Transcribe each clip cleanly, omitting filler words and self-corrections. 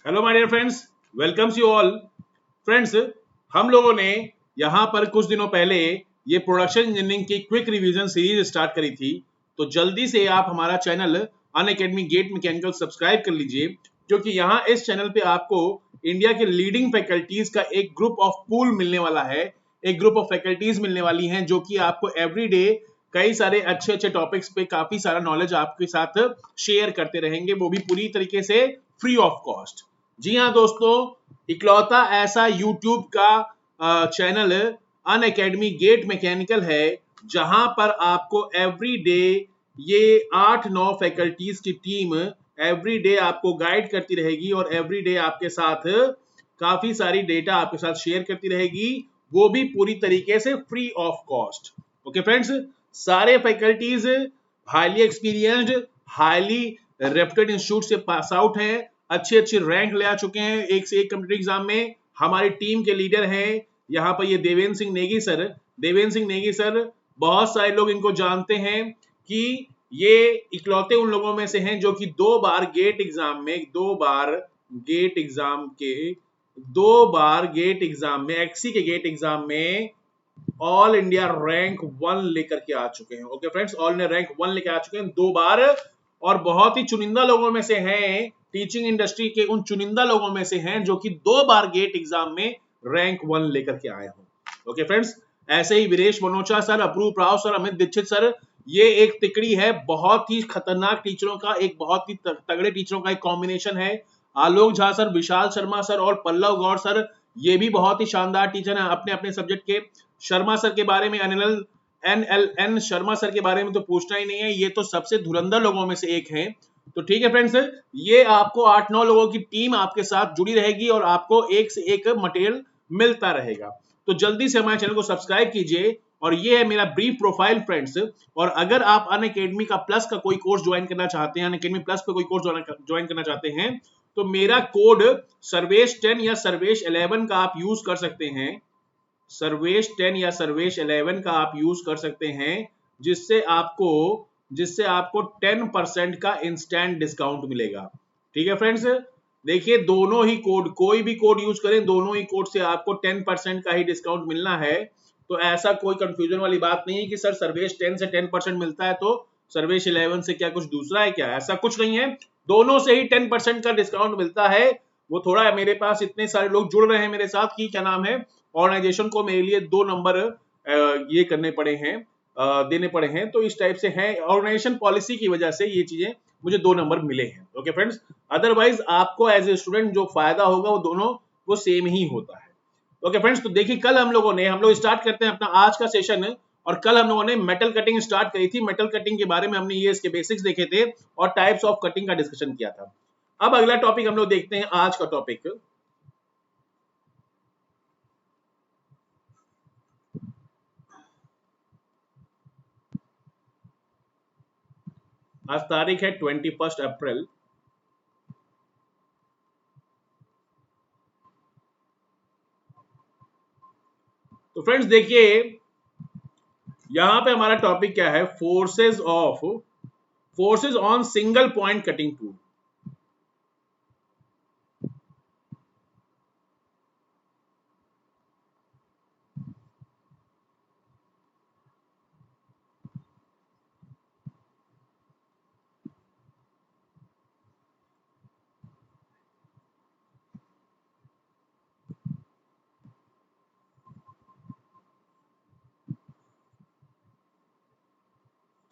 Hello my dear friends, welcomes you all. Friends, हम लोगों ने यहाँ पर कुछ दिनों पहले ये प्रोडक्शन इंजीनियरिंग की क्विक रिवीजन सीरीज स्टार्ट करी थी। तो जल्दी से आप हमारा channel Unacademy GATE mechanical subscribe कर लीजिए, क्योंकि यहाँ इस चैनल पे आपको इंडिया के लीडिंग फैकल्टीज का एक ग्रुप ऑफ पूल मिलने वाला है। एक ग्रुप ऑफ फैकल्टीज मिलने वाली हैं जो कि आपको एवरी डे कई सारे अच्छे अच्छे टॉपिक्स पे काफी सारा नॉलेज आपके साथ शेयर करते रहेंगे, वो भी पूरी तरीके से फ्री ऑफ कॉस्ट। जी हाँ दोस्तों, इकलौता ऐसा यूट्यूब का चैनल अन अकेडमी गेट मैकेनिकल है जहां पर आपको एवरी डे ये 8-9 फैकल्टीज की टीम एवरी डे आपको गाइड करती रहेगी और एवरी डे आपके साथ काफी सारी डेटा आपके साथ शेयर करती रहेगी, वो भी पूरी तरीके से free of cost. Okay friends, सारे faculties highly experienced, highly reputed institute से पास आउट हैं, अच्छे अच्छे रैंक ले आ चुके हैं एक से एक कॉम्पिटिटिव एग्जाम में। हमारी टीम के लीडर हैं यहाँ पर ये देवेंद्र सिंह नेगी सर। देवेंद्र सिंह नेगी सर, बहुत सारे लोग इनको जानते हैं कि ये इकलौते उन लोगों में से हैं जो कि दो बार गेट एग्जाम में एक्सी के गेट एग्जाम में ऑल इंडिया रैंक 1 लेकर के आ चुके हैं। Okay friends, all India rank 1 लेकर आ चुके हैं दो बार, और बहुत ही चुनिंदा लोगों में से हैं, टीचिंग इंडस्ट्री के उन चुनिंदा लोगों में से हैं जो कि दो बार गेट एग्जाम में रैंक 1 लेकर के आए हों। ओके फ्रेंड्स, ऐसे ही वीरेश मनोचा सर, अप्रूप राव सर, अमित दीक्षित सर, ये एक तिकड़ी है, बहुत ही खतरनाक टीचरों का, एक बहुत ही तगड़े टीचरों का एक कॉम्बिनेशन है। आलोक झा सर, विशाल शर्मा सर और पल्लव गौड़ सर, ये भी बहुत ही शानदार टीचर हैं अपने अपने सब्जेक्ट के। शर्मा सर के बारे में, NLN शर्मा सर के बारे में तो पूछना ही नहीं है, ये तो सबसे धुरंधर लोगों में से एक हैं। तो ठीक है फ्रेंड्स, ये आपको 8-9 लोगों की टीम आपके साथ जुड़ी रहेगी और आपको एक से एक मटेरियल मिलता रहेगा। तो जल्दी से हमारे चैनल को सब्सक्राइब कीजिए, और ये है मेरा ब्रीफ प्रोफाइल फ्रेंड्स। और अगर आप अन अकेडमी का प्लस का कोई कोर्स ज्वाइन करना चाहते हैं, अन अकेडमी प्लस पे कोई कोर्स ज्वाइन करना चाहते हैं, तो मेरा कोड सर्वेश 10 या सर्वेश 11 का आप यूज कर सकते हैं। सर्वेश 10 या सर्वेश 11 का आप यूज कर सकते हैं, जिससे आपको 10% का इंस्टेंट डिस्काउंट मिलेगा। ठीक है फ्रेंड्स, देखिए दोनों ही कोड, कोई भी कोड यूज करें, दोनों ही कोड से आपको 10% का ही डिस्काउंट मिलना है। तो ऐसा कोई कंफ्यूजन वाली बात नहीं है कि सर सर्वेश 10 से 10% मिलता है तो सर्वेश 11 से क्या कुछ दूसरा है क्या, ऐसा कुछ नहीं है। दोनों से ही 10% का डिस्काउंट मिलता है। वो थोड़ा मेरे पास इतने सारे लोग जुड़ रहे हैं मेरे साथ कि क्या नाम है, ऑर्गेनाइजेशन को मेरे लिए 2 नंबर ये करने पड़े हैं, देने पड़े हैं। तो इस टाइप से है, ऑर्गेनाइजेशन पॉलिसी की वजह से ये चीजें मुझे 2 नंबर मिले हैं। ओके फ्रेंड्स, अदरवाइज आपको एज ए स्टूडेंट जो फायदा होगा वो दोनों वो सेम ही होता है। ओके फ्रेंड्स, तो देखिए कल हम लोग स्टार्ट करते हैं अपना आज का सेशन। और कल हम लोगों ने मेटल कटिंग स्टार्ट करी थी। मेटल कटिंग के बारे में हमने ये इसके बेसिक्स देखे थे और टाइप्स ऑफ कटिंग का डिस्कशन किया था। अब अगला टॉपिक हम लोग देखते हैं, आज का टॉपिक। आज तारीख है 21 अप्रैल। तो फ्रेंड्स देखिए, यहां पे हमारा टॉपिक क्या है, forces on single point cutting tool.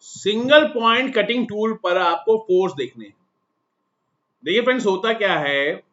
Single point cutting tool पर आपको फोर्स देखने हैं। देखिए फ्रेंड्स, होता क्या है,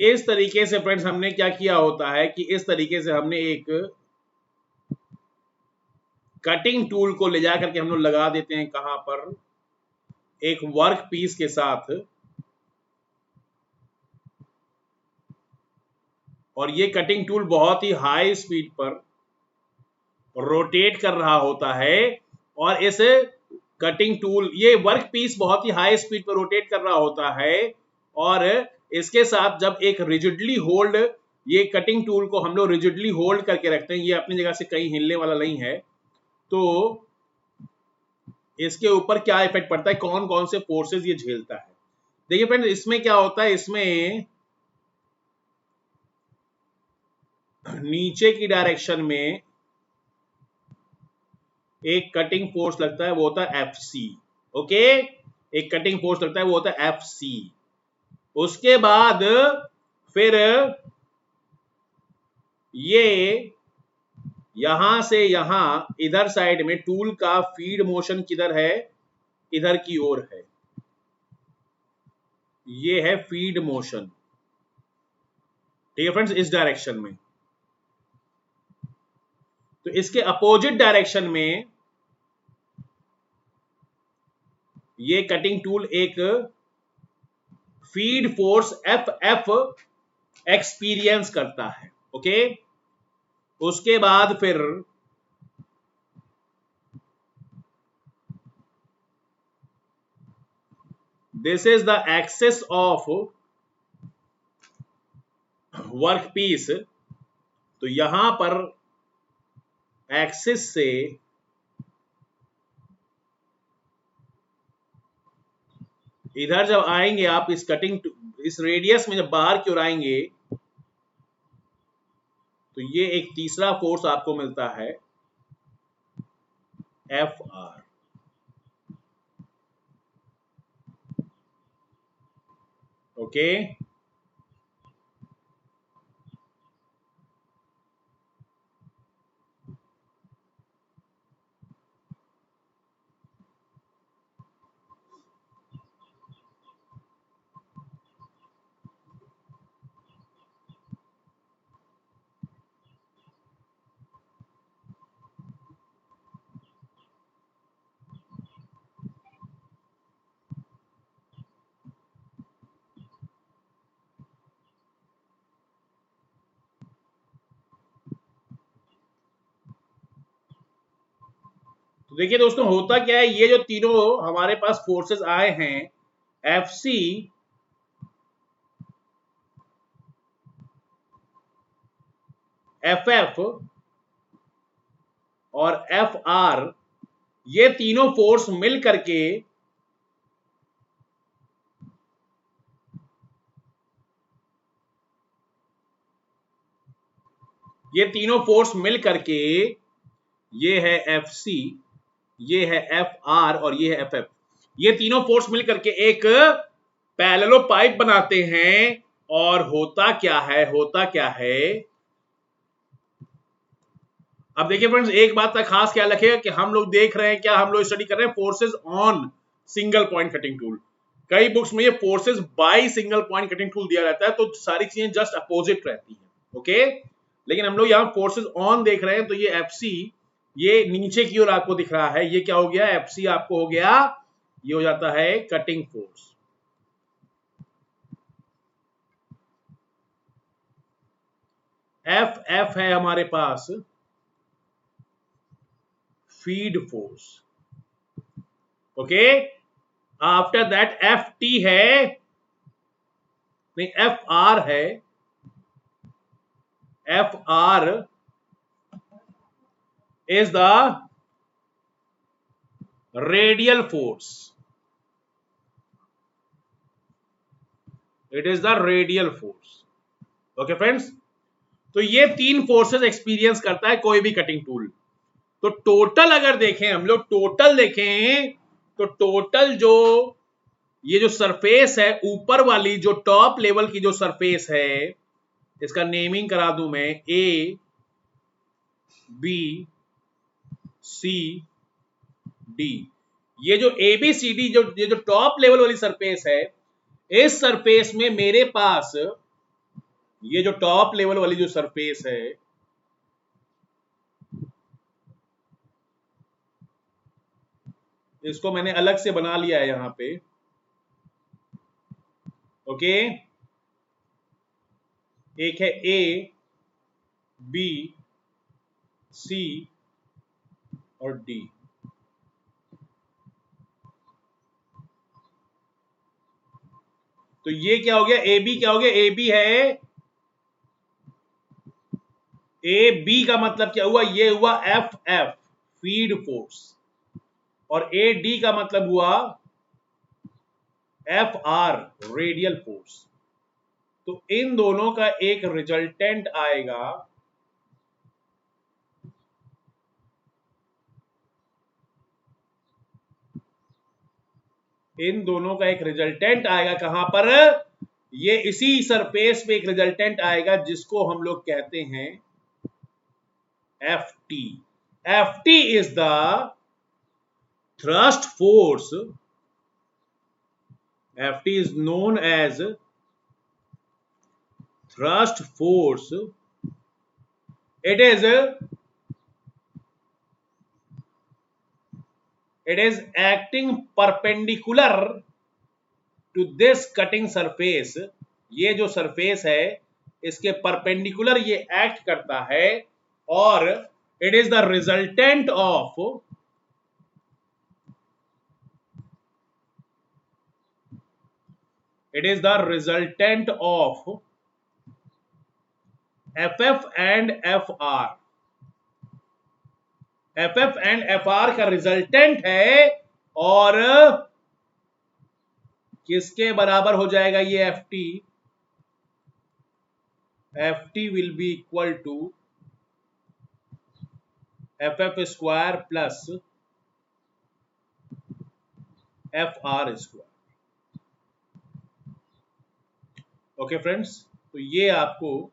इस तरीके से फ्रेंड्स हमने क्या किया होता है कि इस तरीके से हमने एक कटिंग टूल को ले जा करके हम लोग लगा देते हैं कहां पर, एक वर्क पीस के साथ, और ये कटिंग टूल बहुत ही हाई स्पीड पर रोटेट कर रहा होता है, और इस कटिंग टूल, ये वर्क पीस बहुत ही हाई स्पीड पर रोटेट कर रहा होता है, और इसके साथ जब एक रिजिडली होल्ड, ये कटिंग टूल को हम लोग रिजिडली होल्ड करके रखते हैं, ये अपनी जगह से कहीं हिलने वाला नहीं है, तो इसके ऊपर क्या इफेक्ट पड़ता है, कौन कौन से फोर्सेस ये झेलता है। देखिए फ्रेंड्स, इसमें क्या होता है, इसमें नीचे की डायरेक्शन में एक कटिंग फोर्स लगता है, वो होता है FC। ओके, एक कटिंग फोर्स लगता है, वो होता है FC। उसके बाद फिर ये यहां से यहां इधर साइड में टूल का फीड मोशन किधर है, इधर की ओर है, ये है फीड मोशन। ठीक है फ्रेंड्स, इस डायरेक्शन में। तो इसके अपोजिट डायरेक्शन में ये कटिंग टूल एक फीड फोर्स FF एक्सपीरियंस करता है। ओके, उसके बाद फिर this is the axis of work piece. तो यहां पर एक्सिस से इधर जब आएंगे आप, इस कटिंग, इस रेडियस में जब बाहर की ओर आएंगे, तो ये एक तीसरा फोर्स आपको मिलता है, FR। ओके, तो देखिए दोस्तों, होता क्या है, ये जो तीनों हमारे पास फोर्सेस आए हैं, FC, FF और FR, ये तीनों फोर्स मिल करके ये है FC, ये है FR और ये है FF, ये तीनों फोर्स मिल करके एक पैरेलल पाइप बनाते हैं। और होता क्या है, अब देखिए फ्रेंड्स, एक बात का खास ख्याल रखिएगा कि हम लोग देख रहे हैं क्या, हम लोग स्टडी कर रहे हैं forces on single point cutting tool. कई बुक्स में ये forces by single point cutting tool दिया रहता है, तो सारी चीजें जस्ट अपोजिट रहती हैं। ओके, लेकिन हम लोग यहाँ फोर्सेस ऑन देख रहे हैं, तो ये FC, ये नीचे की ओर आपको दिख रहा है, ये क्या हो गया, FC आपको हो गया, ये हो जाता है कटिंग फोर्स। FF है हमारे पास feed force. Okay, after that FT है, नहीं FR है, FR is the radial force, it is the radial force। Okay friends, तो ये तीन फोर्सेस एक्सपीरियंस करता है कोई भी कटिंग टूल। तो टोटल अगर देखें हम लोग, टोटल देखें तो टोटल जो ये जो सरफेस है, ऊपर वाली जो टॉप लेवल की जो सरफेस है, इसका नेमिंग करा दूं मैं ABCD। ये जो ABCD, जो टॉप लेवल वाली सरफेस है, इस सरफेस में मेरे पास ये जो टॉप लेवल वाली जो सरफेस है, इसको मैंने अलग से बना लिया है यहां पे। ओके, एक है ए, बी, सी और डी। तो ये क्या हो गया, ए बी क्या हो गया, ए बी है, ए बी का मतलब क्या हुआ, ये हुआ एफ एफ फीड फोर्स, और ए डी का मतलब हुआ एफ आर रेडियल फोर्स। तो इन दोनों का एक रिजल्टेंट आएगा, इन दोनों का एक रिजल्टेंट आएगा कहां पर, ये इसी सरफेस पे एक रिजल्टेंट आएगा जिसको हम लोग कहते हैं F T. F T is the thrust force, ft is known as thrust force. It is acting perpendicular to this cutting surface. ये जो सरफेस है इसके परपेंडिकुलर ये एक्ट करता है, और it is the resultant of, it is the resultant of ff and fr। ff and fr का resultant है, और किसके बराबर हो जाएगा ये ft, ft will be equal to ff square plus fr square. Okay friends, तो ये आपको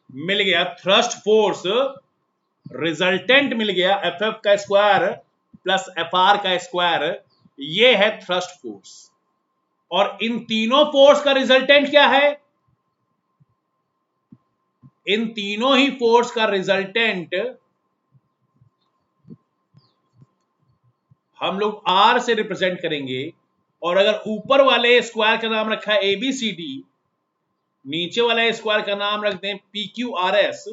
मिल गया थ्रस्ट फोर्स, रिजल्टेंट मिल गया एफ एफ का स्क्वायर प्लस एफ आर का स्क्वायर, ये है थ्रस्ट फोर्स। और इन तीनों फोर्स का रिजल्टेंट क्या है, इन तीनों ही फोर्स का रिजल्टेंट हम लोग आर से रिप्रेजेंट करेंगे। और अगर ऊपर वाले स्क्वायर का नाम रखा है ए बी सी डी, नीचे वाले स्क्वायर का नाम रखते हैं पी क्यू आर एस,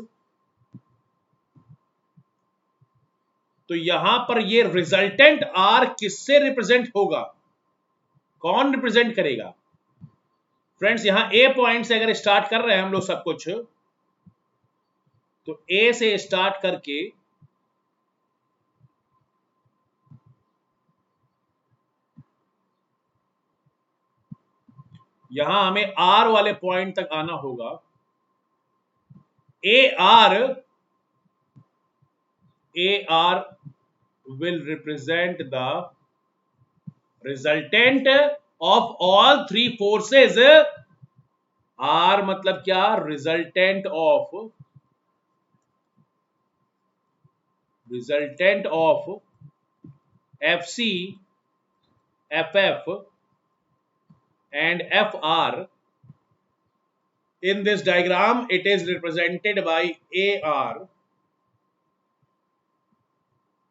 तो यहां पर ये रिजल्टेंट आर किससे रिप्रेजेंट होगा, कौन रिप्रेजेंट करेगा। फ्रेंड्स, यहां ए पॉइंट से अगर स्टार्ट कर रहे हैं हम लोग सब कुछ, तो ए से स्टार्ट करके यहां हमें आर वाले पॉइंट तक आना होगा। A R will represent the resultant of all three forces। R मतलब क्या, resultant of FC, FF and FR। in this diagram it is represented by AR,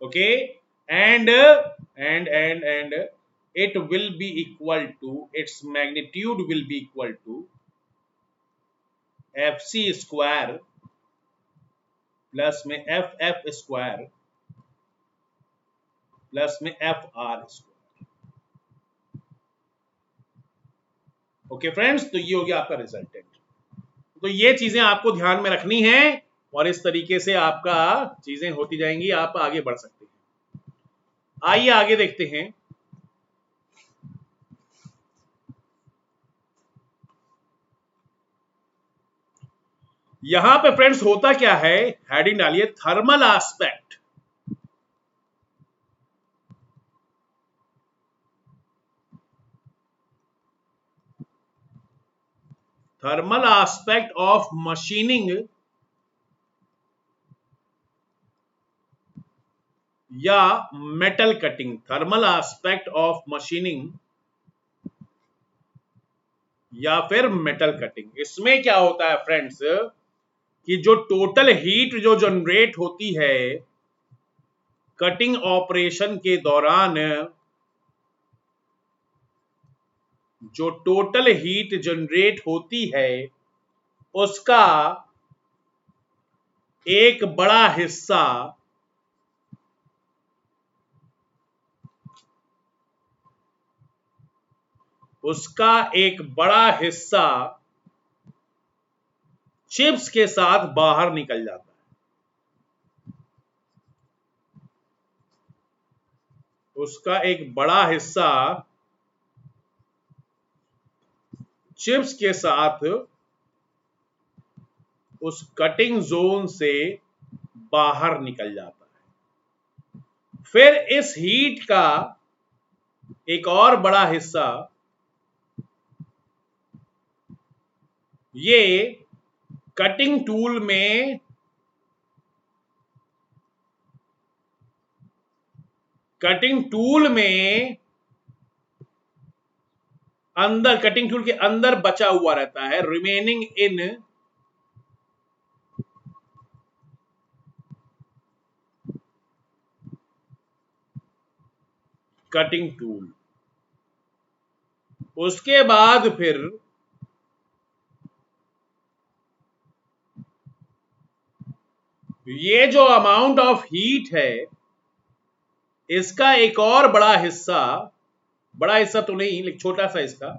okay, and it will be equal to, its magnitude will be equal to fc square plus में ff square plus में fr square. Okay friends, तो ये हो गया आपका resultant. तो ये चीजें आपको ध्यान में रखनी है, और इस तरीके से आपका चीजें होती जाएंगी, आप आगे बढ़ सकते हैं। आइए आगे देखते हैं। यहां पे फ्रेंड्स होता क्या है, हेडिंग डालिए thermal aspect. Thermal aspect of machining या metal cutting. Thermal aspect of machining या फिर मेटल कटिंग। इसमें क्या होता है फ्रेंड्स कि जो टोटल हीट जो जनरेट होती है कटिंग ऑपरेशन के दौरान, जो टोटल हीट जनरेट होती है उसका एक बड़ा हिस्सा उसका एक बड़ा हिस्सा चिप्स के साथ बाहर निकल जाता है। उसका एक बड़ा हिस्सा चिप्स के साथ उस कटिंग जोन से बाहर निकल जाता है। फिर इस हीट का एक और बड़ा हिस्सा ये कटिंग टूल में अंदर, कटिंग टूल के अंदर बचा हुआ रहता है, रिमेनिंग इन कटिंग टूल। उसके बाद फिर ये जो अमाउंट ऑफ हीट है इसका एक और बड़ा हिस्सा, बड़ा हिस्सा तो नहीं लेकिन छोटा सा इसका,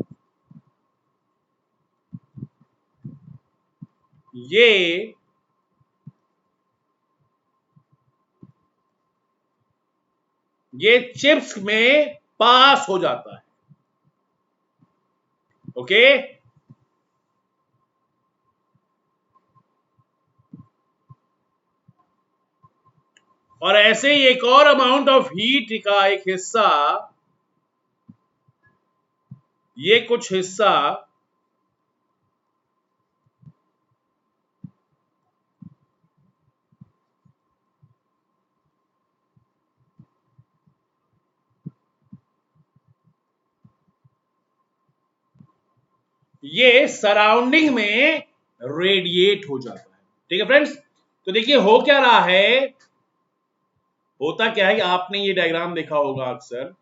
ये चिप्स में पास हो जाता है। ओके, और ऐसे ही एक और अमाउंट ऑफ हीट का एक हिस्सा, ये कुछ हिस्सा ये सराउंडिंग में रेडिएट हो जाता है। ठीक है फ्रेंड्स, तो देखिए हो क्या रहा है, होता क्या है कि आपने ये डायग्राम देखा होगा अक्सर,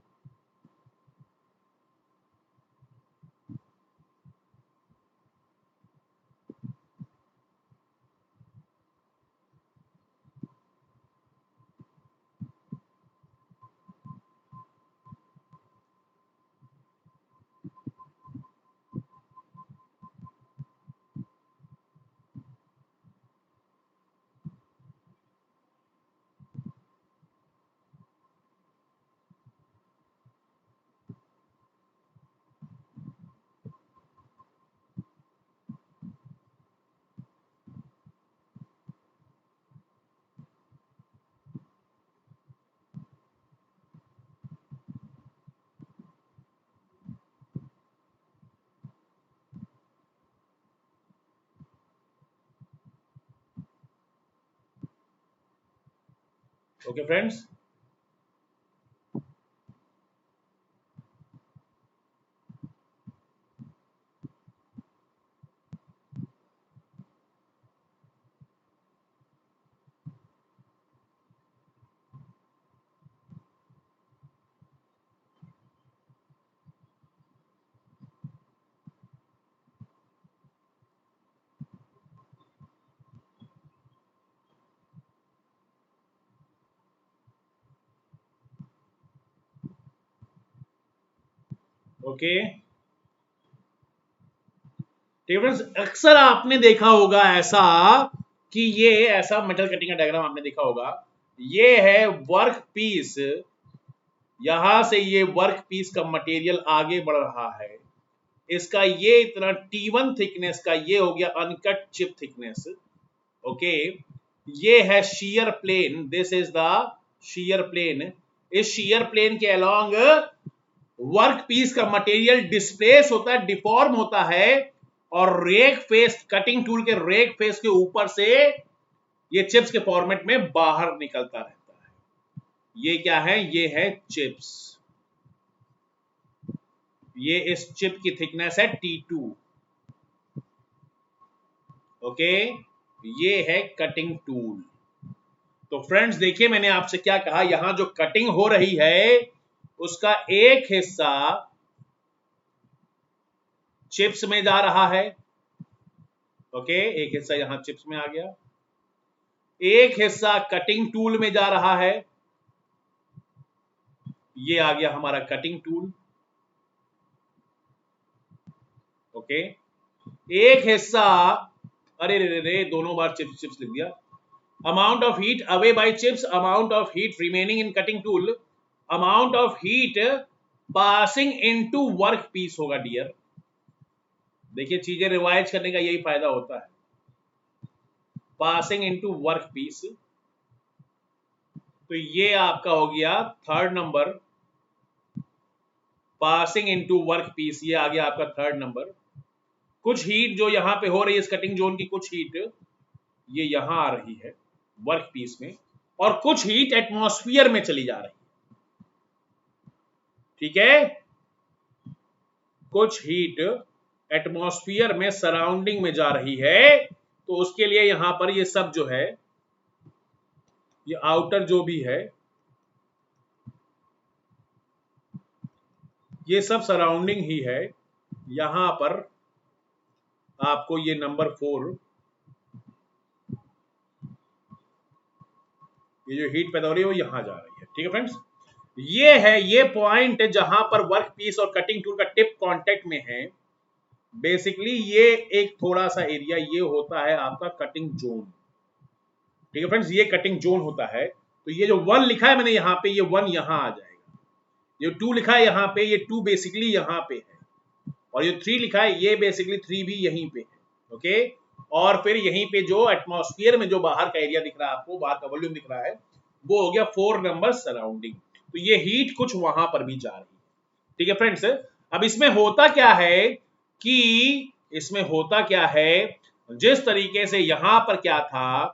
ओके फ्रेंड्स, ओके फ्रेंड्स, अक्सर आपने देखा होगा ऐसा कि ये ऐसा मेटल कटिंग का डायग्राम आपने देखा होगा, ये है वर्क पीस, यहां से ये वर्क पीस का मटेरियल आगे बढ़ रहा है, इसका ये इतना T1 थिकनेस का ये हो गया अनकट चिप थिकनेस। ओके, ये है shear plane, this is the shear plane. इस शीयर प्लेन के अलोंग वर्क पीस का मटेरियल डिस्प्लेस होता है, डिफॉर्म होता है, और रेक फेस, कटिंग टूल के रेक फेस के ऊपर से ये चिप्स के फॉर्मेट में बाहर निकलता रहता है। ये क्या है, ये है चिप्स, ये इस चिप की थिकनेस है T2। ओके, ये है कटिंग टूल। तो फ्रेंड्स देखिए, मैंने आपसे क्या कहा, यहां जो कटिंग हो रही है उसका एक हिस्सा चिप्स में जा रहा है। ओके, एक हिस्सा यहां चिप्स में आ गया, एक हिस्सा कटिंग टूल में जा रहा है। ये आ गया हमारा कटिंग टूल। ओके, एक हिस्सा, अरे रे रे रे, दोनों बार चिप्स चिप्स लिख दिया। Amount of heat away by chips, amount of heat remaining in cutting tool, amount of heat passing into work piece होगा डियर। देखिए, चीजें रिवाइज करने का यही फायदा होता है। पासिंग इनटू वर्क पीस, तो ये आपका हो गया third number. Passing into work piece, ये आ गया आपका थर्ड नंबर। कुछ हीट जो यहां पे हो रही है इस कटिंग जोन की, कुछ हीट ये यहां आ रही है वर्क पीस में, और कुछ हीट एटमॉस्फेयर में चली जा रही है। ठीक है, कुछ हीट एटमॉस्फेयर में सराउंडिंग में जा रही है, तो उसके लिए यहां पर ये सब जो है, ये आउटर जो भी है, ये सब सराउंडिंग ही है। यहां पर आपको ये नंबर 4, ये जो हीट पैदा हो रही है वो यहां जा रही है। ठीक है फ्रेंड्स, ये है, ये पॉइंट जहां पर वर्क पीस और कटिंग टूल का टिप कांटेक्ट में है। बेसिकली ये एक थोड़ा सा एरिया ये होता है आपका कटिंग जोन। ठीक है फ्रेंड्स, ये कटिंग जोन होता है। तो ये जो 1 लिखा है मैंने यहां पे, ये 1 यहां आ जाएगा। ये 2 लिखा है यहां पे, ये 2 बेसिकली यहां पे है। और ये 3 लिखा है, ये बेसिकली 3 भी यहीं पे है। ओके, और फिर यहीं पे जो एटमॉस्फेयर में जो बाहर का एरिया दिख रहा है आपको, बाहर का वॉल्यूम दिख रहा है, वो हो गया 4 नंबर सराउंडिंग। तो ये हीट कुछ वहां पर भी जा रही है। ठीक है फ्रेंड्स, अब इसमें होता क्या है कि, इसमें होता क्या है, जिस तरीके से यहां पर क्या था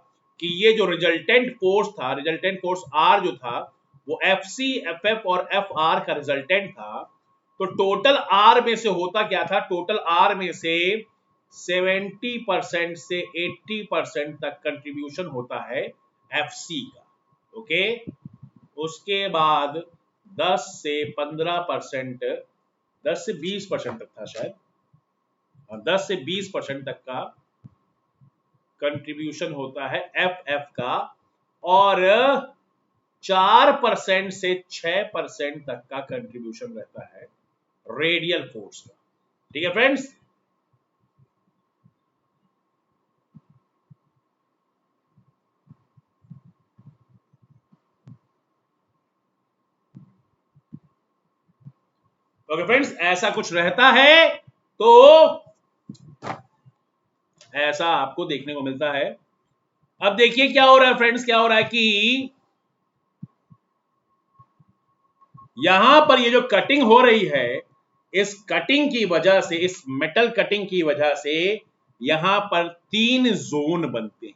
कि ये जो रिजल्टेंट फोर्स था, रिजल्टेंट फोर्स आर जो था, वो एफ सी, एफ एफ और एफ आर का रिजल्टेंट था। तो टोटल आर में से होता क्या था, टोटल आर में से 70% से 80% तक कंट्रीब्यूशन होता है एफ सी का। ओके, उसके बाद 10 से 15%, 10 से 20% तक था शायद, 10 से 20% तक का कंट्रीब्यूशन होता है एफ एफ का, और 4% से 6% तक का कंट्रीब्यूशन रहता है रेडियल फोर्स का। ठीक है फ्रेंड्स, ओके फ्रेंड्स, ऐसा कुछ रहता है। तो ऐसा आपको देखने को मिलता है। अब देखिए क्या हो रहा है फ्रेंड्स, क्या हो रहा है कि यहां पर ये जो कटिंग हो रही है, इस कटिंग की वजह से, इस मेटल कटिंग की वजह से यहां पर 3 जोन बनते हैं।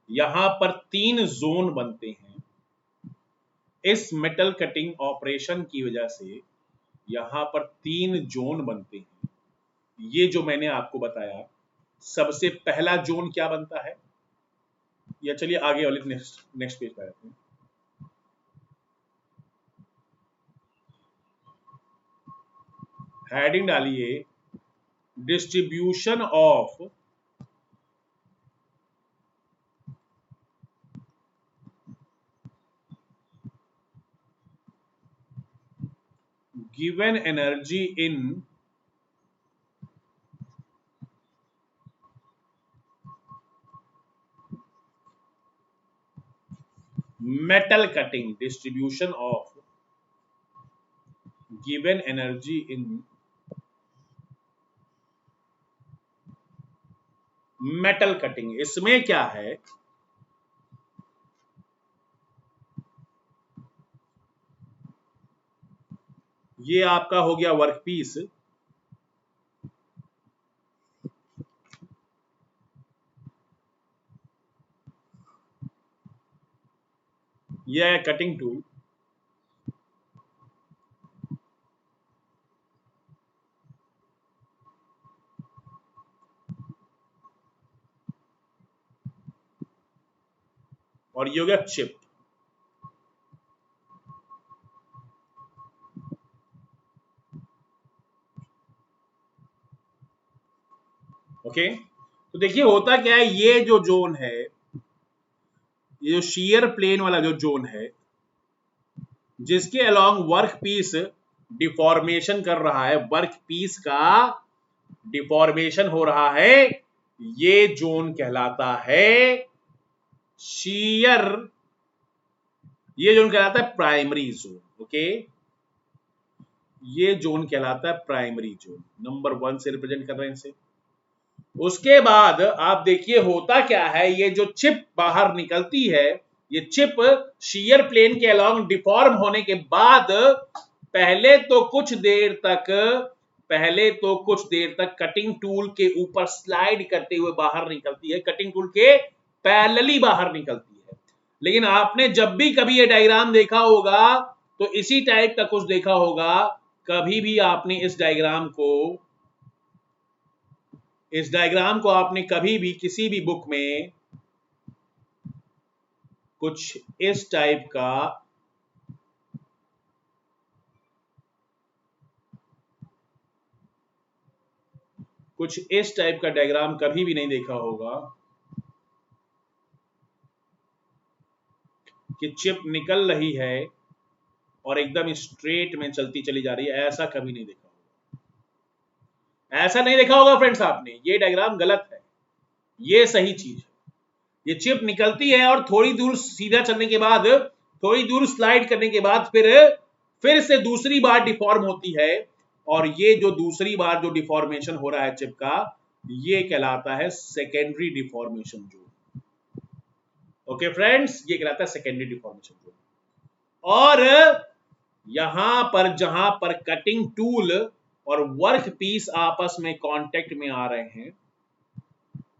यहां पर 3 जोन बनते हैं इस मेटल कटिंग ऑपरेशन की वजह से। यहां पर 3 जोन बनते हैं। ये जो मैंने आपको बताया, सबसे पहला जोन क्या बनता है, या चलिए आगे वाले नेक्स्ट नेक्स्ट पेज पर आते हैं। हेडिंग डालिए, distribution of given energy in metal cutting, distribution of given energy in metal cutting। इसमें क्या है, ये आपका हो गया वर्क पीस, यह है कटिंग टूल, और ये हो गया चिप। ओके, तो देखिए होता क्या है, ये जो जोन है, ये जो शेयर प्लेन वाला जो जोन है, जिसके अलोंग वर्क पीस डिफॉर्मेशन कर रहा है, वर्क पीस का डिफॉर्मेशन हो रहा है, ये जोन कहलाता है शेयर, ये जोन कहलाता है प्राइमरी जोन। ओके, ये जोन कहलाता है प्राइमरी जोन, नंबर 1 से रिप्रेजेंट कर रहे हैं इसे। उसके बाद आप देखिए होता क्या है, ये जो चिप बाहर निकलती है, ये चिप शेयर प्लेन के अलोंग डिफॉर्म होने के बाद पहले तो कुछ देर तक कटिंग टूल के ऊपर स्लाइड करते हुए बाहर निकलती है, कटिंग टूल के पैरेलली बाहर निकलती है। लेकिन आपने जब भी कभी ये डायग्राम देखा होगा तो इसी टाइप का कुछ देखा होगा। कभी भी आपने इस डायग्राम को आपने कभी भी किसी भी बुक में कुछ इस टाइप का डायग्राम कभी भी नहीं देखा होगा कि चिप निकल रही है और एकदम स्ट्रेट में चलती चली जा रही है, ऐसा कभी नहीं देखा होगा। ऐसा नहीं देखा होगा फ्रेंड्स आपने, ये डायग्राम गलत है, ये सही चीज है। ये चिप निकलती है और थोड़ी दूर सीधा चलने के बाद, थोड़ी दूर स्लाइड करने के बाद फिर से दूसरी बार डिफॉर्म होती है, और ये जो दूसरी बार जो डिफॉर्मेशन हो रहा है चिप का, ये कहलाता है secondary deformation zone. Okay friends, ये कहलाता है सेकेंडरी डिफॉर्मेशन जोन। और यहां पर जहां पर कटिंग टूल और वर्क पीस आपस में कांटेक्ट में आ रहे हैं,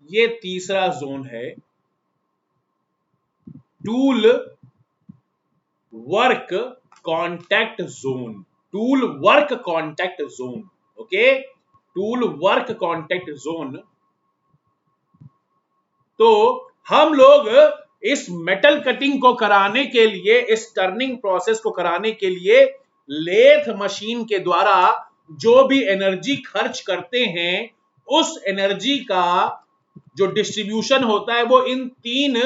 ये तीसरा जोन है, tool work contact zone. Tool work contact zone. Okay, tool work contact zone. तो हम लोग इस मेटल कटिंग को कराने के लिए, इस टर्निंग प्रोसेस को कराने के लिए लेथ मशीन के द्वारा जो भी एनर्जी खर्च करते हैं, उस एनर्जी का जो डिस्ट्रीब्यूशन होता है वो इन 3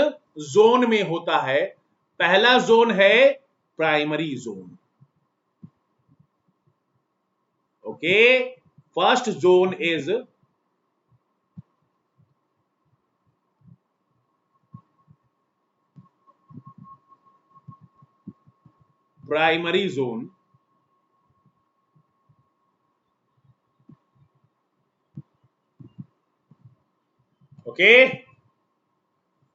जोन में होता है। पहला जोन है primary zone. Okay, first zone is primary zone. Okay,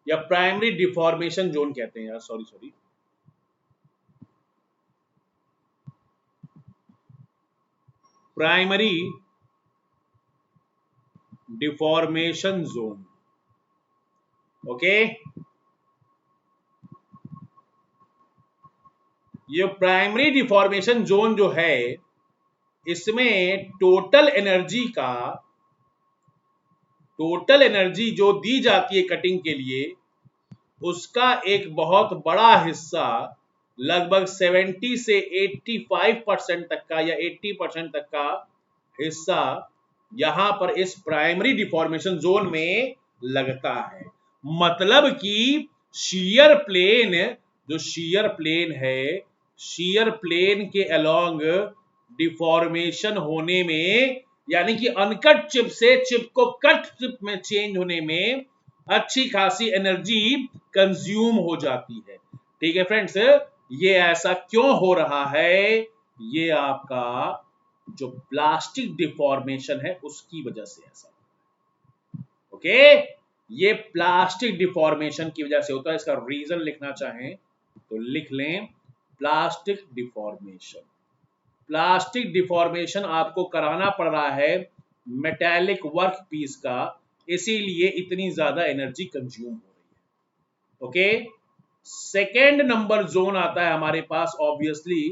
या प्राइमरी डिफॉर्मेशन जोन कहते हैं यार, sorry, primary deformation zone. Okay, ये प्राइमरी डिफॉर्मेशन जोन जो है, इसमें टोटल एनर्जी जो दी जाती है कटिंग के लिए, उसका एक बहुत बड़ा हिस्सा, लगभग 70 से 85% तक का या 80% तक का हिस्सा यहां पर इस प्राइमरी डिफॉर्मेशन जोन में लगता है। मतलब कि शीयर प्लेन, जो शीयर प्लेन है, शीयर प्लेन के अलोंग डिफॉर्मेशन होने में, यानी कि अनकट चिप से चिप को कट चिप में चेंज होने में अच्छी खासी एनर्जी कंज्यूम हो जाती है। ठीक है फ्रेंड्स, ये ऐसा क्यों हो रहा है? ये आपका जो प्लास्टिक डिफॉर्मेशन है उसकी वजह से ऐसा। ओके, ये प्लास्टिक डिफॉर्मेशन की वजह से होता है। इसका रीजन लिखना चाहें तो लिख लें, प्लास्टिक डिफॉर्मेशन। प्लास्टिक डिफॉर्मेशन आपको कराना पड़ रहा है मेटालिक वर्क पीस का, इसीलिए इतनी ज्यादा एनर्जी कंज्यूम हो रही है। ओके, सेकेंड नंबर जोन आता है हमारे पास, ऑब्वियसली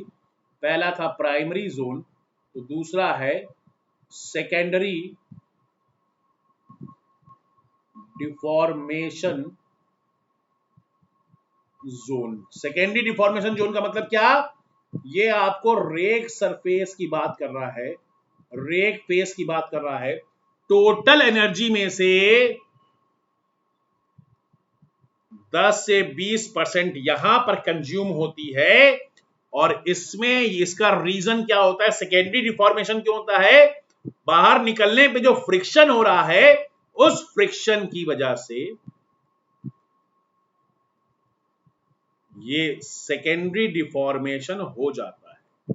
पहला था प्राइमरी जोन, तो दूसरा है secondary deformation zone. Secondary deformation zone का मतलब क्या? ये आपको रेक सरफेस की बात कर रहा है, रेक फेस की बात कर रहा है। टोटल एनर्जी में से 10 से 20% यहां पर कंज्यूम होती है, और इसमें इसका रीजन क्या होता है? सेकेंडरी डिफॉर्मेशन क्यों होता है? बाहर निकलने पे जो फ्रिक्शन हो रहा है, उस फ्रिक्शन की वजह से ये सेकेंडरी डिफॉर्मेशन हो जाता है,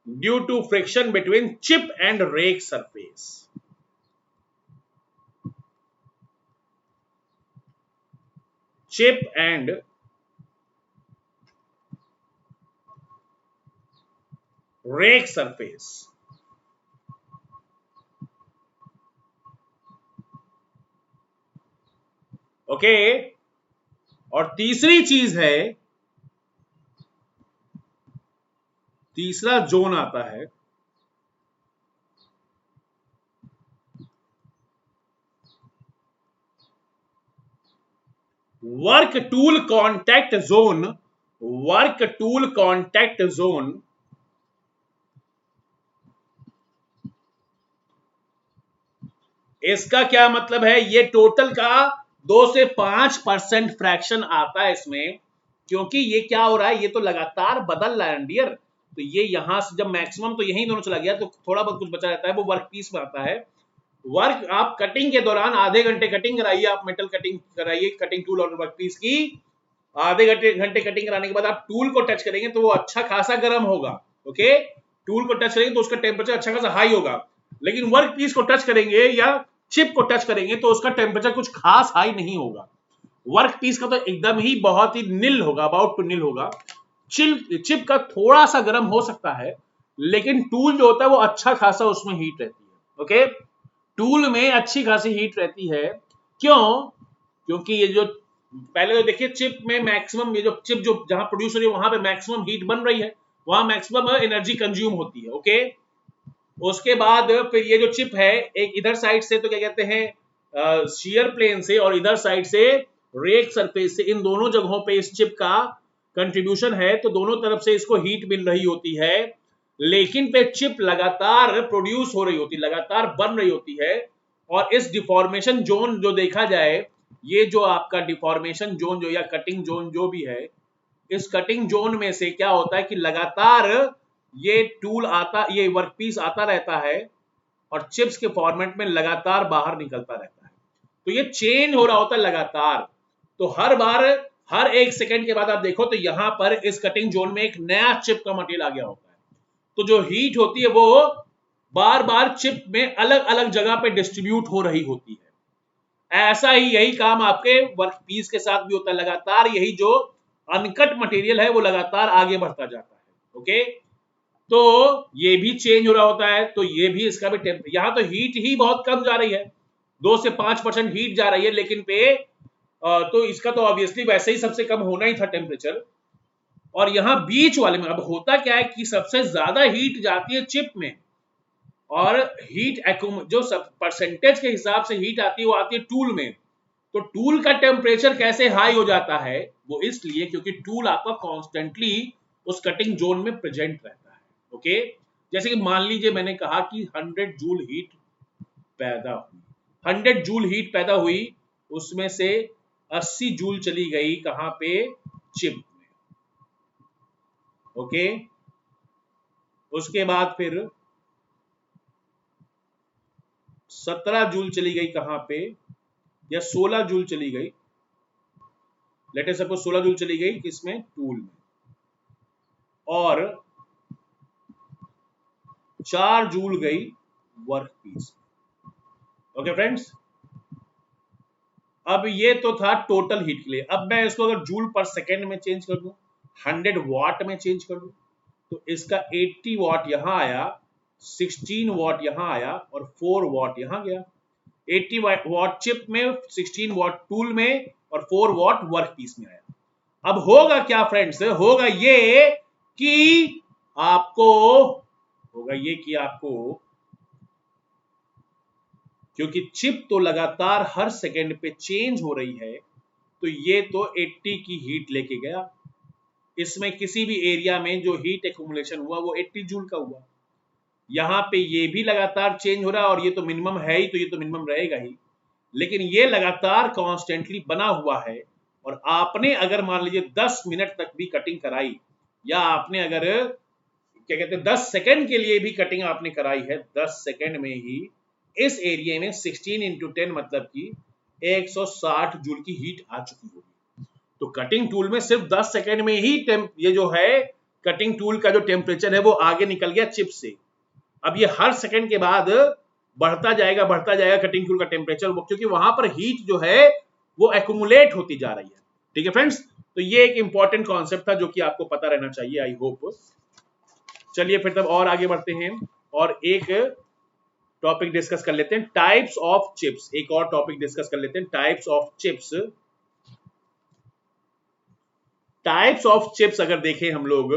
due to friction between chip and rake surface. Chip and rake surface. Okay. और तीसरी चीज है, तीसरा जोन आता है work tool contact zone. Work tool contact zone इसका क्या मतलब है? ये टोटल का 2 से 5% फ्रैक्शन आता है इसमें, क्योंकि ये क्या हो रहा है, ये तो लगातार बदल रहा है डियर। तो ये यहां से जब मैक्सिमम तो यही दोनों चला गया, तो थोड़ा बहुत कुछ बचा रहता है, वो वर्क पीस में आता है। वर्क आप कटिंग के दौरान आधे घंटे कटिंग कराइए, आप मेटल कटिंग कराइए, कटिंग टूल और वर्क पीस की। आधे घंटे कटिंग कराने के बाद आप टूल को टच करेंगे तो वो अच्छा खासा गर्म होगा। ओके, टूल को टच करेंगे तो उसका टेम्परेचर अच्छा खासा हाई होगा, लेकिन वर्क पीस को टच करेंगे या चिप को टच करेंगे तो उसका टेम्परेचर कुछ खास हाई नहीं होगा। वर्क पीस का तो एकदम ही बहुत ही नील होगा, अबाउट टू नील होगा। चिप का थोड़ा सा गर्म हो सकता है, लेकिन टूल जो होता है वो अच्छा खासा उसमें हीट रहती है। ओके, टूल में अच्छी खासी हीट रहती है। क्यों? क्योंकि ये जो पहले तो देखिए चिप में मैक्सिमम, ये जो चिप जो जहां प्रोड्यूस हो रही है वहां पे मैक्सिमम हीट बन रही है, वहां मैक्सिमम एनर्जी कंज्यूम होती है। ओके, उसके बाद फिर ये जो चिप है, एक इधर साइड से तो क्या कहते हैं शेयर प्लेन से, और इधर साइड से रेक सरफेस से, इन दोनों जगहों पे इस चिप का कंट्रीब्यूशन है, तो दोनों तरफ से इसको हीट मिल रही होती है। लेकिन पे चिप लगातार प्रोड्यूस हो रही होती, लगातार बन रही होती है। और इस डिफॉर्मेशन जोन जो देखा जाए, ये जो आपका डिफॉर्मेशन जोन जो या कटिंग जोन जो भी है, इस कटिंग जोन में से क्या होता है कि लगातार ये टूल आता, ये वर्कपीस आता रहता है और चिप्स के फॉर्मेट में लगातार बाहर निकलता रहता है। तो ये चेंज हो रहा होता है लगातार। तो हर बार, हर 1 सेकंड के बाद आप देखो तो यहां पर इस कटिंग जोन में एक नया चिप का मटेरियल आ गया होता है। तो जो हीट होती है वो बार बार चिप में अलग अलग जगह पे डिस्ट्रीब्यूट हो रही होती है। ऐसा ही यही काम आपके वर्कपीस के साथ भी होता है, लगातार यही जो अनकट मटेरियल है वो लगातार आगे बढ़ता जाता है। ओके, तो ये भी चेंज हो रहा होता है, तो ये भी इसका भी टेम्परेचर, यहां तो हीट ही बहुत कम जा रही है, 2 से 5% हीट जा रही है, लेकिन पे तो इसका तो ऑब्वियसली वैसे ही सबसे कम होना ही था टेम्परेचर। और यहां बीच वाले में अब होता क्या है कि सबसे ज्यादा हीट जाती है चिप में, और हीट जो सब परसेंटेज के हिसाब से हीट आती है वो आती है टूल में। तो टूल का टेम्परेचर कैसे हाई हो जाता है? वो इसलिए क्योंकि टूल आपका कॉन्स्टेंटली उस कटिंग जोन में प्रेजेंट रहता है। ओके, जैसे कि मान लीजिए मैंने कहा कि 100 जूल हीट पैदा हुई, 100 जूल हीट पैदा हुई, उसमें से 80 जूल चली गई कहां पे? चिप में। ओके, उसके बाद फिर 17 जूल चली गई कहां पे? या 16 जूल चली गई, लेट अस सपोज 16 जूल चली गई किसमें? टूल में। और 4 जूल गई वर्क पीस में। ओके फ्रेंड्स, अब ये तो था टोटल हीट के लिए। अब मैं इसको अगर जूल पर सेकेंड में चेंज कर दूं, 100 वाट में चेंज कर दूं, तो इसका 80 वाट यहां आया, 16 वाट यहां आया, और 4 वाट यहां गया। 80 वाट चिप में, 16 वाट टूल में, और 4 वाट वर्क पीस में आया। अब होगा क्या फ्रेंड्स? होगा ये कि आपको, होगा ये कि आपको, क्योंकि चिप तो लगातार हर सेकंड पे चेंज हो रही है, तो ये तो 80 की हीट लेके गया। इसमें किसी भी एरिया में जो हीट एक्यूमुलेशन हुआ वो 80 जूल का हुआ। यहाँ पे ये भी लगातार चेंज हो रहा है और ये तो मिनिमम है ही, तो ये तो मिनिमम रहेगा ही, लेकिन ये लगातार कॉन्स्टेंटली बना हुआ है। और आपने अगर मान लीजिए 10 मिनट तक भी कटिंग कराई, या आपने अगर क्या कहते हैं 10 सेकंड के लिए भी कटिंग आपने कराई है, 10 सेकंड में ही इस एरिया में 16 इंटू 10 मतलब कि 160 जूल की हीट आ चुकी होगी। तो कटिंग टूल में सिर्फ 10 सेकंड में ही ये जो है कटिंग टूल का जो टेम्परेचर है वो आगे निकल गया चिप से। अब ये हर सेकंड के बाद बढ़ता जाएगा कटिंग टूल का टेम्परेचर, क्योंकि वहां पर हीट जो है वो एक्यूमुलेट होती जा रही है। ठीक है फ्रेंड्स, तो ये एक इंपॉर्टेंट कॉन्सेप्ट था जो कि आपको पता रहना चाहिए, आई होप। चलिए फिर तब और आगे बढ़ते हैं और एक टॉपिक डिस्कस कर लेते हैं, टाइप्स ऑफ चिप्स। एक और टॉपिक डिस्कस कर लेते हैं, types of chips. Types of chips अगर देखें हम लोग,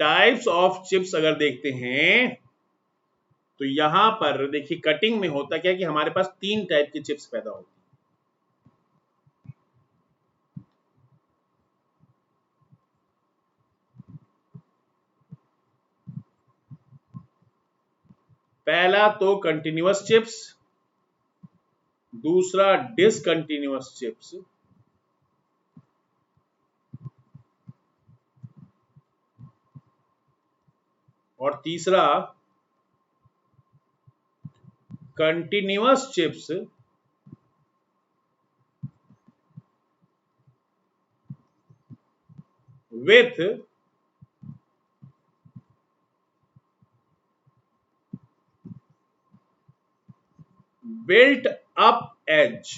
टाइप्स ऑफ चिप्स अगर देखते हैं तो यहां पर देखिए कटिंग में होता क्या है कि हमारे पास 3 टाइप की चिप्स पैदा होती हैं। पहला तो कंटिन्यूअस चिप्स, दूसरा डिसकंटिन्यूअस चिप्स, और तीसरा continuous chips with built up edge.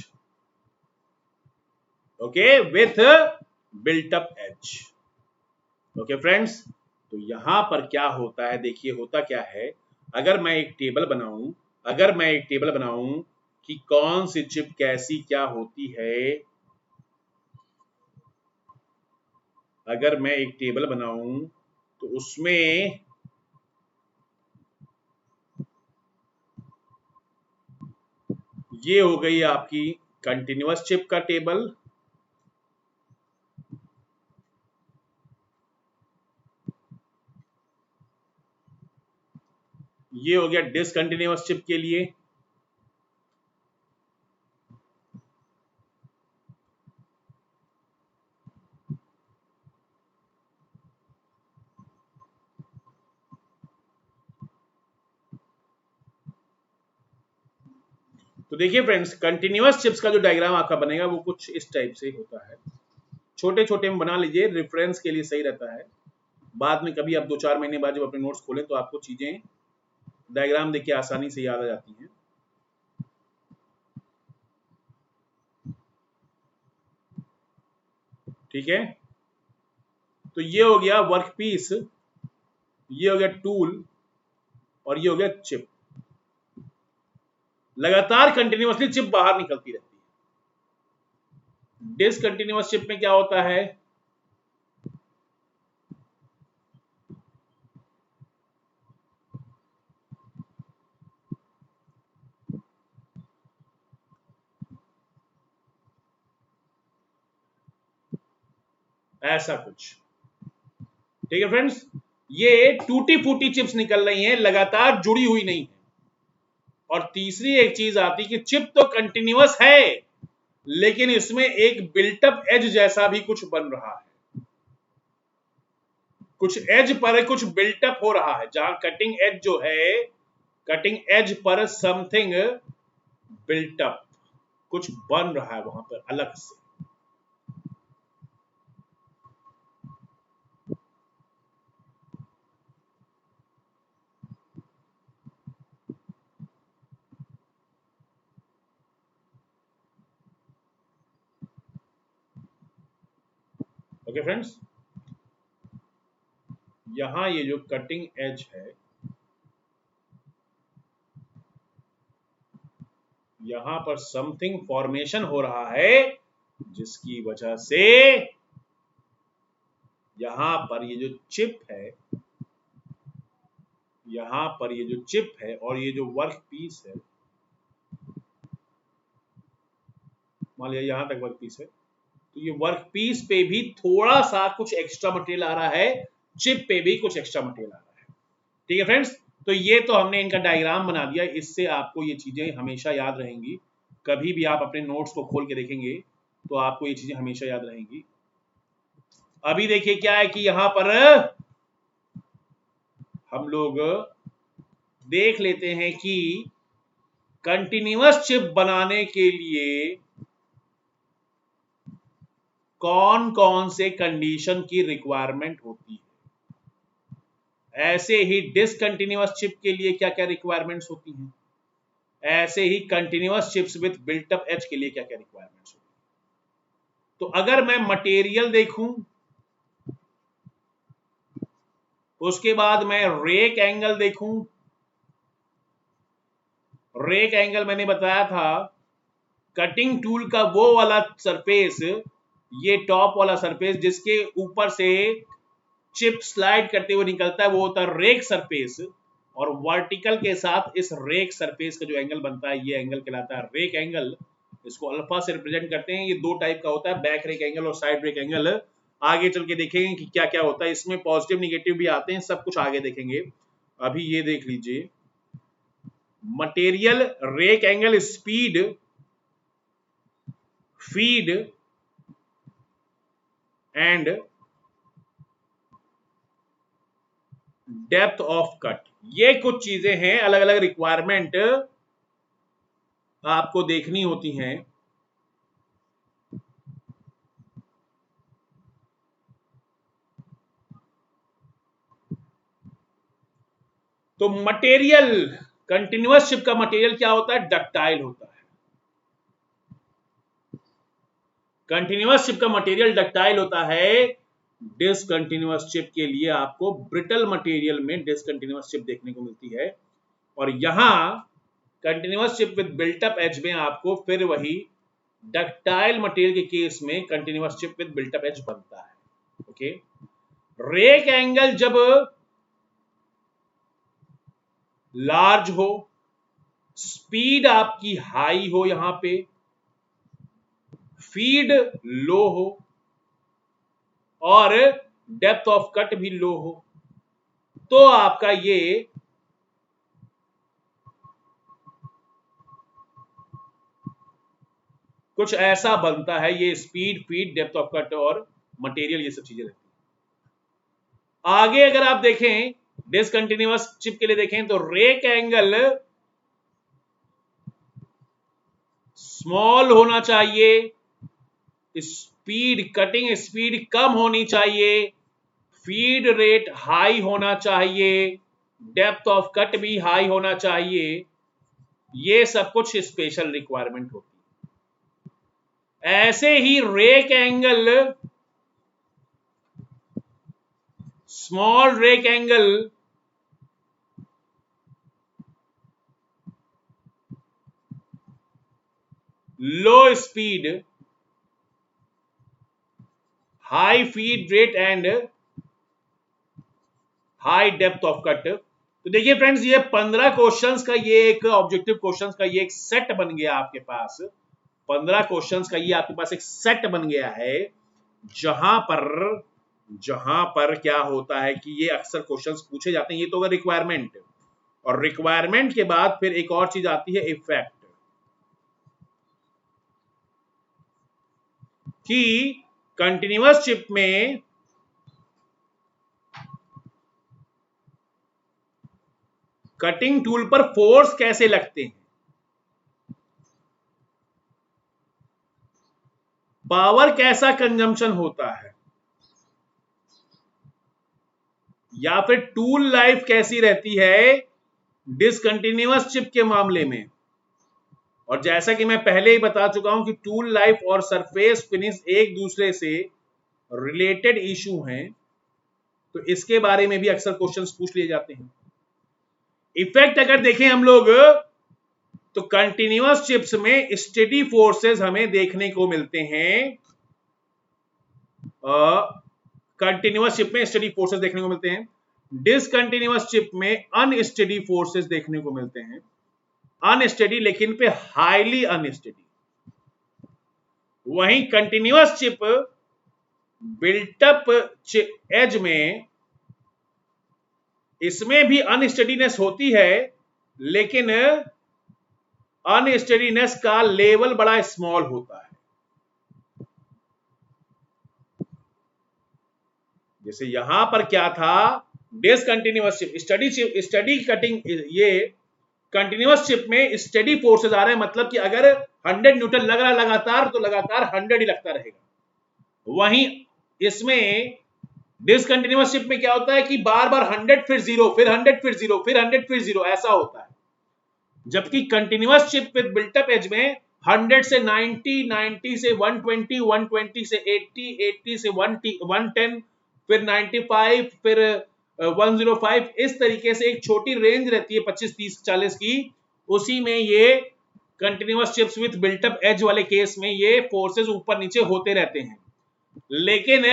Okay, with built up edge. Okay friends, तो यहां पर क्या होता है, देखिए होता क्या है, अगर मैं एक टेबल बनाऊं कि कौन सी चिप कैसी क्या होती है, अगर मैं एक टेबल बनाऊं तो उसमें ये हो गई आपकी कंटिन्यूअस चिप का टेबल, ये हो गया डिसकंटिन्यूअस चिप के लिए, तो देखिए फ्रेंड्स कंटिन्यूअस चिप्स का जो डायग्राम आपका बनेगा वो कुछ इस टाइप से होता है। छोटे छोटे में बना लीजिए, रेफरेंस के लिए सही रहता है। बाद में कभी आप 2-4 महीने बाद जब अपने नोट्स खोलें तो आपको चीजें डायग्राम देख के आसानी से याद आ जाती हैं। ठीक है, तो ये हो गया वर्क पीस, ये हो गया टूल, और ये हो गया चिप। लगातार कंटिन्यूअसली चिप बाहर निकलती रहती है। डिसकंटिन्यूअस चिप में क्या होता है, ऐसा कुछ। ठीक है फ्रेंड्स, ये टूटी फूटी चिप्स निकल रही हैं, लगातार जुड़ी हुई नहीं है। और तीसरी एक चीज आती कि चिप तो कंटिन्यूअस है लेकिन इसमें एक बिल्टअप एज जैसा भी कुछ बन रहा है, कुछ एज पर कुछ बिल्टअप हो रहा है, जहां कटिंग एज जो है, कटिंग एज पर समथिंग बिल्टअप, कुछ बन रहा है वहां पर अलग से। ओके फ्रेंड्स, यहां ये जो कटिंग एज है, यहां पर समथिंग फॉर्मेशन हो रहा है जिसकी वजह से यहां पर ये जो चिप है, यहां पर ये जो चिप है और ये जो वर्क पीस है, मान लिया यहां तक वर्क पीस है, तो ये वर्क पीस पे भी थोड़ा सा कुछ एक्स्ट्रा मटेरियल आ रहा है, चिप पे भी कुछ एक्स्ट्रा मटेरियल आ रहा है। ठीक है फ्रेंड्स, तो ये तो हमने इनका डायग्राम बना दिया, इससे आपको ये चीजें हमेशा याद रहेंगी। कभी भी आप अपने नोट्स को खोल के देखेंगे तो आपको ये चीजें हमेशा याद रहेंगी। अभी देखिए क्या है कि यहां पर हम लोग देख लेते हैं कि कंटिन्यूअस चिप बनाने के लिए कौन कौन से कंडीशन की रिक्वायरमेंट होती है। ऐसे ही डिसकंटिन्यूअस चिप के लिए क्या क्या रिक्वायरमेंट्स होती हैं, ऐसे ही continuous chips with built up edge के लिए क्या क्या रिक्वायरमेंट्स होती हैं। तो अगर मैं मटेरियल देखूं, उसके बाद मैं रेक एंगल देखूं, रेक एंगल मैंने बताया था कटिंग टूल का वो वाला सरफेस, ये टॉप वाला सरफेस जिसके ऊपर से चिप स्लाइड करते हुए निकलता है, वो होता है रेक सरफेस। और वर्टिकल के साथ इस रेक सरफेस का जो एंगल बनता है, ये एंगल कहलाता है रेक एंगल। इसको अल्फा से रिप्रेजेंट करते हैं। ये दो टाइप का होता है, बैक रेक एंगल और साइड रेक एंगल। आगे चल के देखेंगे कि क्या क्या होता है इसमें, पॉजिटिव निगेटिव भी आते हैं, सब कुछ आगे देखेंगे। अभी ये देख लीजिए, material, rake angle, speed, feed and depth of cut, ये कुछ चीजें हैं, अलग अलग रिक्वायरमेंट आपको देखनी होती हैं। तो मटेरियल, कंटिन्यूअस चिप का मटेरियल क्या होता है, डक्टाइल होता है। कंटिन्यूअस चिप का मटेरियल डक्टाइल होता है। डिसकंटिन्यूअस चिप के लिए आपको ब्रिटल मटेरियल में डिसकंटिन्यूअस चिप देखने को मिलती है। और यहां continuous chip with built up edge में आपको फिर वही डक्टाइल मटेरियल के केस में continuous chip with built up edge बनता है। ओके, रेक एंगल जब लार्ज हो, स्पीड आपकी हाई हो, यहां पे फीड लो हो और डेप्थ ऑफ कट भी लो हो, तो आपका ये कुछ ऐसा बनता है। ये speed, feed, depth of cut और मटेरियल, ये सब चीजें रहती हैं। आगे अगर आप देखें डिसकंटिन्यूअस चिप के लिए देखें तो रेक एंगल स्मॉल होना चाहिए, स्पीड, कटिंग स्पीड कम होनी चाहिए, फीड रेट हाई होना चाहिए, डेप्थ ऑफ कट भी हाई होना चाहिए। ये सब कुछ स्पेशल रिक्वायरमेंट होती है। ऐसे ही rake angle, small rake angle, low speed, high feed rate and high depth of cut. तो देखिए फ्रेंड्स, ये 15 क्वेश्चंस का ये एक ऑब्जेक्टिव क्वेश्चंस का ये एक सेट बन गया आपके पास। 15 क्वेश्चंस का ये आपके पास एक सेट बन गया है, जहां पर क्या होता है कि ये अक्सर क्वेश्चंस पूछे जाते हैं। ये तो अगर रिक्वायरमेंट, और रिक्वायरमेंट के बाद फिर एक और चीज आती है इफेक्ट, कि कंटिन्यूअस चिप में कटिंग टूल पर फोर्स कैसे लगते हैं, पावर कैसा कंजम्पशन होता है, या फिर टूल लाइफ कैसी रहती है डिसकंटिन्यूअस चिप के मामले में। और जैसा कि मैं पहले ही बता चुका हूं कि टूल लाइफ और सरफेस फिनिश एक दूसरे से रिलेटेड इशू हैं, तो इसके बारे में भी अक्सर क्वेश्चंस पूछ लिए जाते हैं। इफेक्ट अगर देखें हम लोग, तो कंटिन्यूअस चिप्स में स्टेडी फोर्सेस हमें देखने को मिलते हैं। कंटिन्यूअस चिप में स्टेडी फोर्सेस देखने को मिलते हैं। डिसकंटिन्यूअस चिप में अनस्टेडी फोर्सेस देखने को मिलते हैं। अनस्टेडी लेकिन पे हाईली अनस्टेडी। वहीं कंटिन्यूअस चिप बिल्टअप एज में इसमें भी अनस्टेडीनेस होती है, लेकिन अनस्टेडीनेस का लेवल बड़ा स्मॉल होता है। जैसे यहां पर क्या था, डिसकंटिन्यूअस चिप स्टडी कटिंग, ये कंटिन्यूअस चिप में स्टेडी फोर्सेस आ रहे हैं, मतलब कि अगर 100 न्यूटन लग रहा है लगातार, तो लगातार 100 ही लगता रहेगा। वहीं इसमें डिसकंटिन्यूअस चिप में क्या होता है कि बार बार 100 फिर 0 फिर 100 फिर 0 फिर 100 फिर 0 ऐसा होता है। जबकि continuous chip with built up edge में 100 से 90, 90 से 120, 120 से 80, 80 से 110, फिर 95, फिर 105, इस तरीके से एक छोटी रेंज रहती है 25, 30, 40 की। उसी में ये continuous chips with built up edge वाले केस में ये फोर्सेस ऊपर नीचे होते रहते हैं। लेकिन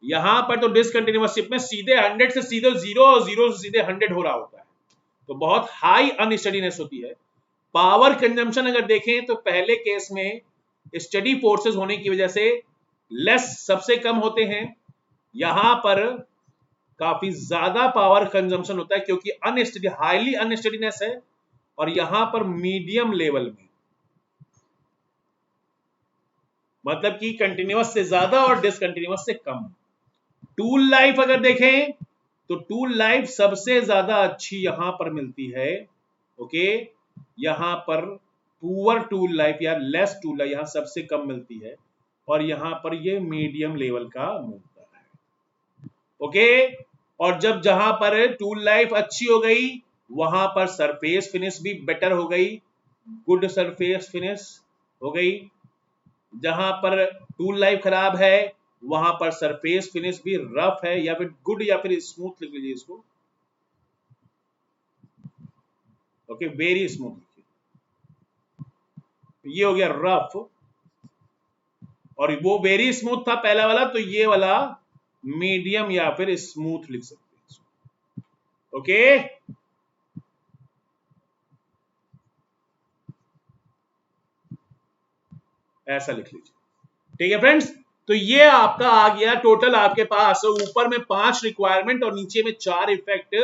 यहां पर तो डिसकंटिन्यूअस चिप में सीधे 100 से सीधे 0 और 0 से सीधे 100 हो रहा होता है, तो बहुत हाई अनस्टेडीनेस होती है। पावर कंजम्पशन अगर देखें तो पहले केस में स्टेडी फोर्सेस होने की वजह से लेस सबसे कम होते हैं, यहां पर काफी ज्यादा पावर कंजम्पशन होता है क्योंकि अनस्टेडी, हाईली अनस्टेडीनेस है, और यहां पर मीडियम लेवल में, मतलब कि कंटिन्यूअस से ज्यादा और डिसकंटिन्यूअस से कम। टूल लाइफ अगर देखें तो टूल लाइफ सबसे ज्यादा अच्छी यहां पर मिलती है। ओके, यहां पर पुअर टूल लाइफ या लेस टूल लाइफ यहां सबसे कम मिलती है, और यहां पर ये मीडियम लेवल का मिलता है। ओके, और जहां पर टूल लाइफ अच्छी हो गई, वहां पर सरफेस फिनिश भी बेटर हो गई, गुड सरफेस फिनिश हो गई। जहां पर टूल लाइफ खराब है, वहां पर सरफेस फिनिश भी रफ है, या फिर गुड या फिर स्मूथ लिख लीजिए इसको। ओके, वेरी स्मूथ, ये हो गया रफ, और वो वेरी स्मूथ था पहला वाला, तो ये वाला मीडियम या फिर स्मूथ लिख सकते हैं। ओके, ऐसा लिख लीजिए। ठीक है फ्रेंड्स, तो ये आपका आ गया टोटल आपके पास, ऊपर में 5 रिक्वायरमेंट और नीचे में 4 इफेक्ट,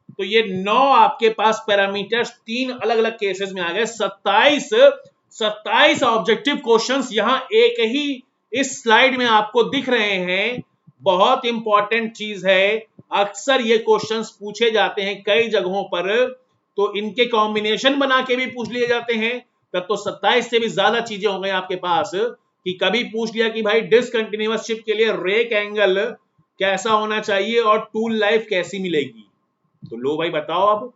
तो ये 9 आपके पास पैरामीटर्स 3 अलग अलग केसेस में आ गए। 27 ऑब्जेक्टिव क्वेश्चंस यहां एक ही इस स्लाइड में आपको दिख रहे हैं। बहुत इंपॉर्टेंट चीज है, अक्सर ये क्वेश्चंस पूछे जाते हैं कई जगहों पर, तो इनके कॉम्बिनेशन बना के भी पूछ लिए जाते हैं। तब तो 27 से भी ज्यादा चीजें हो गई आपके पास, कि कभी पूछ लिया कि भाई डिसकंटिन्यूअस चिप के लिए रेक एंगल कैसा होना चाहिए और टूल लाइफ कैसी मिलेगी, तो लो भाई बताओ अब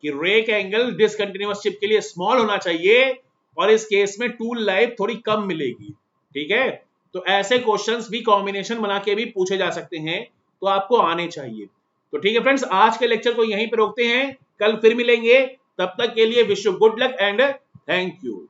कि रेक एंगल डिसकंटिन्यूअस चिप के लिए स्मॉल होना चाहिए और इस केस में टूल लाइफ थोड़ी कम मिलेगी। ठीक है, तो ऐसे क्वेश्चंस भी कॉम्बिनेशन बना के भी पूछे जा सकते हैं, तो आपको आने चाहिए। तो ठीक है फ्रेंड्स, आज के लेक्चर को यहीं पे रोकते हैं, कल फिर मिलेंगे। तब तक के लिए wish you good luck and thank you.